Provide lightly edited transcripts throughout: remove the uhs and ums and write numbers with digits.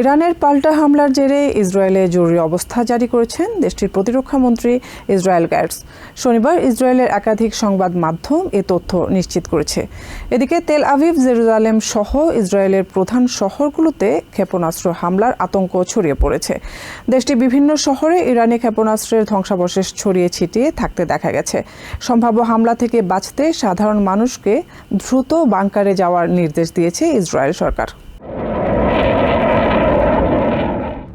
ইরানের পাল্টা হামলার জেরে ইসরায়েলে জরুরি অবস্থা জারি করেছেন দেশটির প্রতিরক্ষা মন্ত্রী ইসরায়েল কাটজ। শনিবার ইসরায়েলের একাধিক সংবাদ মাধ্যম এ তথ্য নিশ্চিত করেছে। এদিকে তেল আভিভ, জেরুজালেম সহ ইসরায়েলের প্রধান শহরগুলোতে ক্ষেপণাস্ত্র হামলার আতঙ্ক ছড়িয়ে পড়েছে। দেশটির বিভিন্ন শহরে ইরানি ক্ষেপণাস্ত্রের ধ্বংসাবশেষ ছড়িয়ে ছিটিয়ে থাকতে দেখা গেছে। সম্ভাব্য হামলা থেকে বাঁচতে সাধারণ মানুষকে দ্রুত বাংকারে যাওয়ার নির্দেশ দিয়েছে ইসরায়েল সরকার।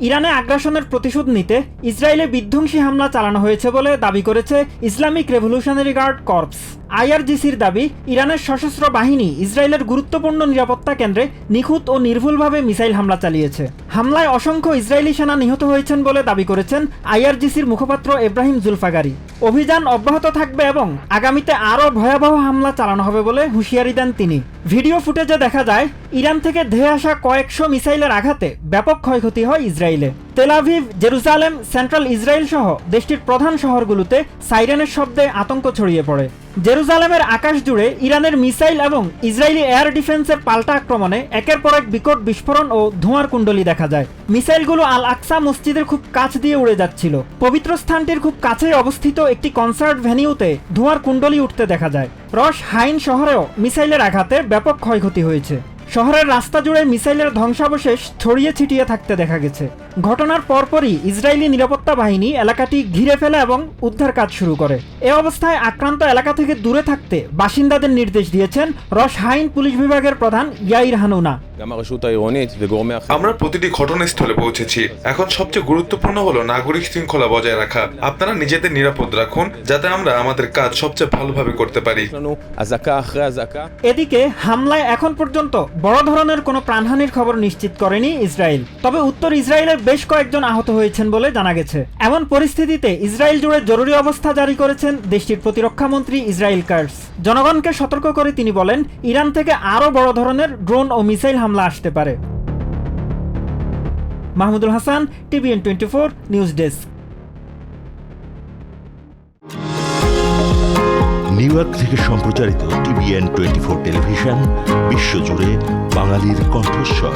ইরানে আগ্রাসনের প্রতিশোধ নিতে ইসরায়েলে বিধ্বংসী হামলা চালানো হয়েছে বলে দাবি করেছে ইসলামিক রেভলিউশনারি গার্ড কর্পস। আইআরজিসির দাবি, ইরানের সশস্ত্র বাহিনী ইসরায়েলের গুরুত্বপূর্ণ নিরাপত্তা কেন্দ্রে নিখুঁত ও নির্ভুলভাবে মিসাইল হামলা চালিয়েছে। হামলায় অসংখ্য ইসরায়েলি সেনা নিহত হয়েছেন বলে দাবি করেছেন আইআরজিসির মুখপাত্র এব্রাহিম জুলফাগারি। অভিযান অব্যাহত থাকবে এবং আগামীতে আরও ভয়াবহ হামলা চালানো হবে বলে হুঁশিয়ারি দেন তিনি। ভিডিও ফুটেজে দেখা যায় ইরান থেকে ধেয়ে আসা কয়েকশো মিসাইলের আঘাতে ব্যাপক ক্ষয়ক্ষতি হয় ইসরায়েলে। Tel Aviv, Jerusalem, central Israel সহ দেশটির প্রধান শহরগুলোতে সাইরেনের শব্দে আতঙ্ক ছড়িয়ে পড়ে। জেরুজালেমের আকাশ জুড়ে ইরানের মিসাইল এবং ইসরায়েলি এয়ার ডিফেন্সের পাল্টা আক্রমণে একের পর এক বিকট বিস্ফোরণ ও ধোঁয়ার কুণ্ডলী দেখা যায়। মিসাইলগুলো আল আকসা মসজিদের খুব কাছ দিয়ে উড়ে যাচ্ছিল। পবিত্র স্থানটির খুব কাছেই অবস্থিত একটি কনসার্ট ভেনিউতে ধোঁয়ার কুণ্ডলী উঠতে দেখা যায়। রস হাইন শহরেও মিসাইলের আঘাতে ব্যাপক ক্ষয়ক্ষতি হয়েছে। শহরের রাস্তা জুড়ে মিসাইলের ধ্বংসাবশেষ ছড়িয়ে ছিটিয়ে থাকতে দেখা গেছে। ঘটনার পরপরই ইসরায়েলি নিরাপত্তা বাহিনী এলাকাটি ঘিরে ফেলে এবং উদ্ধার কাজ শুরু করে। এ অবস্থায় আক্রান্ত এলাকা থেকে দূরে থাকতে বাসিন্দাদের নির্দেশ দিয়েছেন রস হাইন পুলিশ বিভাগের প্রধান ইয়াইর হানুনা। আমরা প্রতিটি ঘটনাস্থলে পৌঁছেছি। এখন সবচেয়ে গুরুত্বপূর্ণ হলো নাগরিক শৃঙ্খলা বজায় রাখা। আপনারা নিজেদের নিরাপদ রাখুন যাতে আমরা আমাদের কাজ সবচেয়ে ভালোভাবে করতে পারি। এদিকে হামলায় এখন পর্যন্ত বড় ধরনের কোনো প্রাণহানির খবর নিশ্চিত করেনি ইসরায়েল। তবে উত্তর ইসরায়েলের বেশ কয়েকজন আহত হয়েছেন বলে জানা গেছে। এমন পরিস্থিতিতে ইসরায়েল জুড়ে জরুরি অবস্থা জারি করেছেন দেশটির প্রতিরক্ষা মন্ত্রী ইসরায়েল কাটজ। জনগণকে সতর্ক করে তিনি বলেন, ইরান থেকে আরও বড় ধরনের ড্রোন ও মিসাইল হামলা আসতে পারে। Mahmudul Hasan, TVN 24 news desk. New York থেকে সম্প্রচারিত টিভিএন 24 টেলিভিশন বিশ্বজুড়ে বাঙালির কণ্ঠস্বর।